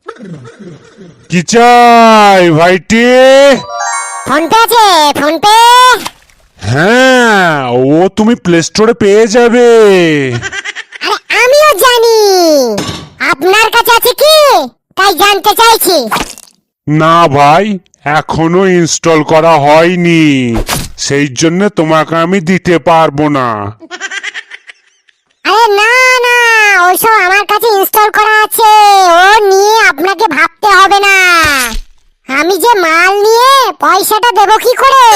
কি চাই ভাইটি? ফোন পে আছে? Phone pay? হ্যাঁ, ও তুমি প্লে স্টোরে পেয়ে যাবে। আরে আমিও জানি, আপনার কাছে আছে কি তাই জানতে চাইছি। না ভাই, এখনো ইনস্টল করা হয়নি, সেই জন্য তোমাকে আমি দিতে পারবো না। আরে না না, ওইসব আমার কাছে ইনস্টল করা আছে, ও নিয়ে আপনাকে ভাবতে হবে না। আমি যে মাল নিয়ে পয়সাটা দেবো কি করে?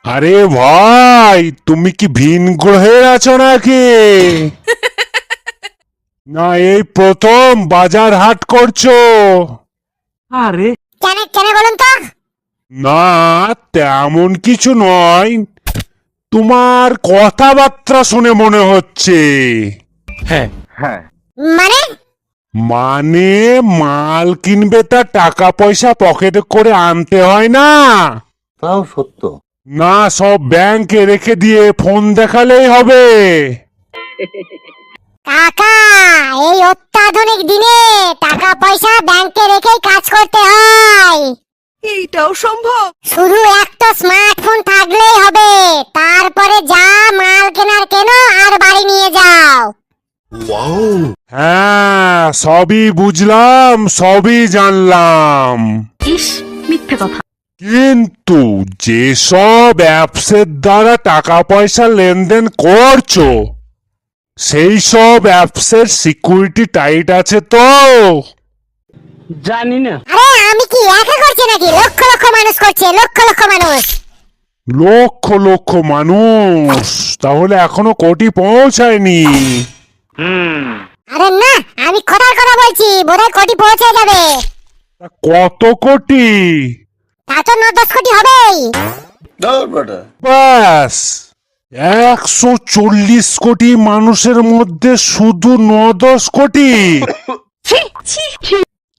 আরে ভাই, তুমি কি ভিন গ্রহে আছো নাকি? না এই প্রথম বাজার হাট করছো? আরে কেন কেন বলুন তো? না তেমন কিছু নয়, তোমার কথাবার্তা শুনে মনে হচ্ছে। হ্যাঁ মানে? মানে মাল কিনবে তা টাকা পয়সা পকেটে করে আনতে হয় না? তাও সত্য। না সব ব্যাংকে রেখে দিয়ে ফোন দেখালেই হবে। কাকা, এই অত্যাধুনিক দিনে টাকা পয়সা ব্যাংকে রেখেই কাজ করতে হয়। এইটাও সম্ভব? শুধু একটা স্মার্টফোন থাকলেই হবে, তারপরে যা মাল কেনার কেনো আর বাড়ি নিয়ে যাও। হ্যাঁ সবই বুঝলাম, সবই জানলাম, ইস, মিথ্যে কথা। কিন্তু যেসব অ্যাপসের দ্বারা টাকা পয়সা লেনদেন করছো সেই সব অ্যাপসের সিকিউরিটি টাইট আছে তো? জানি না। আরে আমি কি একা করছি নাকি? লক্ষ লক্ষ মানুষ করছে, লক্ষ লক্ষ মানুষ। লক্ষ লক্ষ মানুষ? তাহলে এখনো কোটি পৌঁছায়নি। আরে না, আমি কথার কথা বলছি, বোধহয় কোটি পৌঁছে যাবে। তা কত কোটি? তা তো 9-10 কোটি হবেই। ব্যাস 140 কোটি মানুষের মধ্যে শুধু 9-10 কোটি?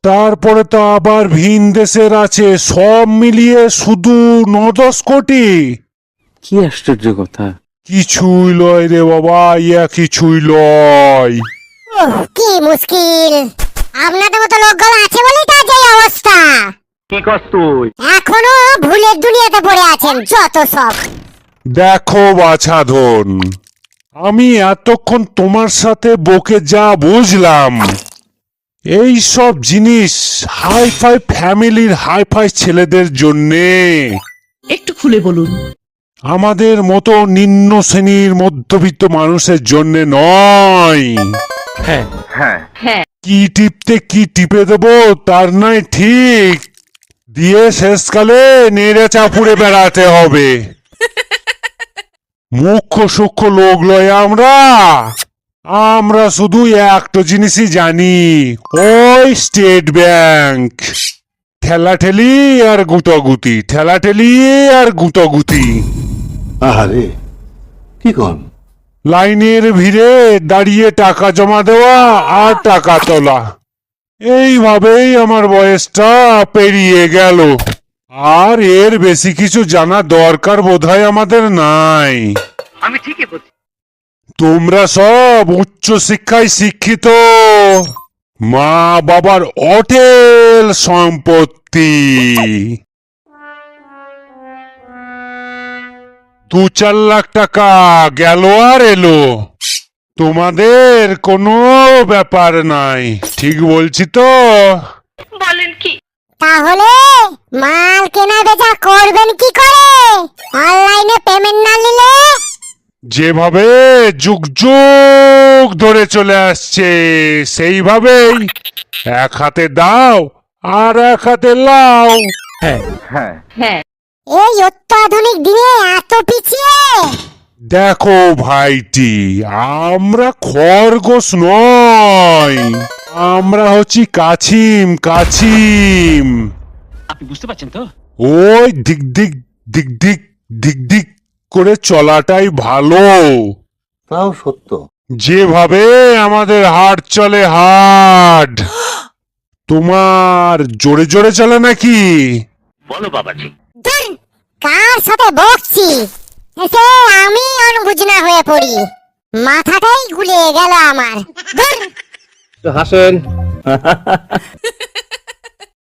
তারপরে তো আবার ভিন দেশের আছে, সব মিলিয়ে শুধু 9-10 কোটি। কি আশ্চর্য কথা। কিছুই লয় রে বাবা, ইয়া কিছুই লয়। কি মুশকিল, আপনাদের মতো লোকগুলো আছে বলেই তার যে অবস্থা। কি করছ তুই? এখনো ভুলের দুনিয়াতে পড়ে আছেন যত সব। দেখো বাছাধন, আমি এতক্ষণ তোমার সাথে বকে যা বুঝলাম, এই সব জিনিস হাইফাই ফ্যামিলির হাইফাই ছেলেদের জন্যে, একটু খুলে বলুন। আমাদের মতো নিম্ন শ্রেণীর মধ্যবিত্ত মানুষের জন্য নয়। হ্যাঁ কি টিপতে কি টিপে দেবো তার নাই ঠিক, দিয়ে শেষকালে নেড়ে চাপুড়ে বেড়াতে হবে। মুখ্য সূক্ষ্ম লোক লয় আমরা, আমরা শুধু একটা জিনিসই জানি, ওই স্টেট ব্যাংক। ঠেলাঠেলি আর গুটাগুতি, ঠেলাঠেলি আর গুটাগুতি। আরে কি কন? লাইনের ভিড়ে দাঁড়িয়ে টাকা জমা দেওয়া আর টাকা তোলা, এইভাবেই আমার বয়সটা পেরিয়ে গেল। আর এর বেশি কিছু জানা দরকার বোধহয় আমাদের নাই। আমি ঠিকই বলছি। তোমরা সব উচ্চ শিক্ষায় শিক্ষিত, মা বাবার অটেল সম্পত্তি, 2-4 লাখ টাকা গেল আর এলো, তোমাদের কোনো ব্যাপার নাই। ঠিক বলছি তো? বলেন কি? তাহলে মাল কেনা বেচা করবেন কি করে? অনলাইনে পেমেন্ট না নিলে? যেভাবে যুগ যুগ ধরে চলে আসছে সেইভাবেই, এক হাতে দাও আর এক হাতে লাও। হ্যাঁ। এই অত্যাধুনিক দিনে এত পিছিয়ে? দেখো ভাইটি, আমরা খরগোশ নয়, আমরা হচ্ছি কাছিম, কাছিম। আপনি বুঝতে পারছেন তো? ওই দিক দিক দিক দিক দিক দিক করে চলাটাই ভালো। তাও সত্য। যেভাবে আমাদের হাট চলে, হাট তোমার জোরে জোরে চলে নাকি? বলো বাবাজি। ধুর, কার সাথে বকছি, এতে আমি অনবুঝনা হয়ে পড়ি, মাথাটাই গুলিয়ে গেল আমার। ধুর। হাসেন।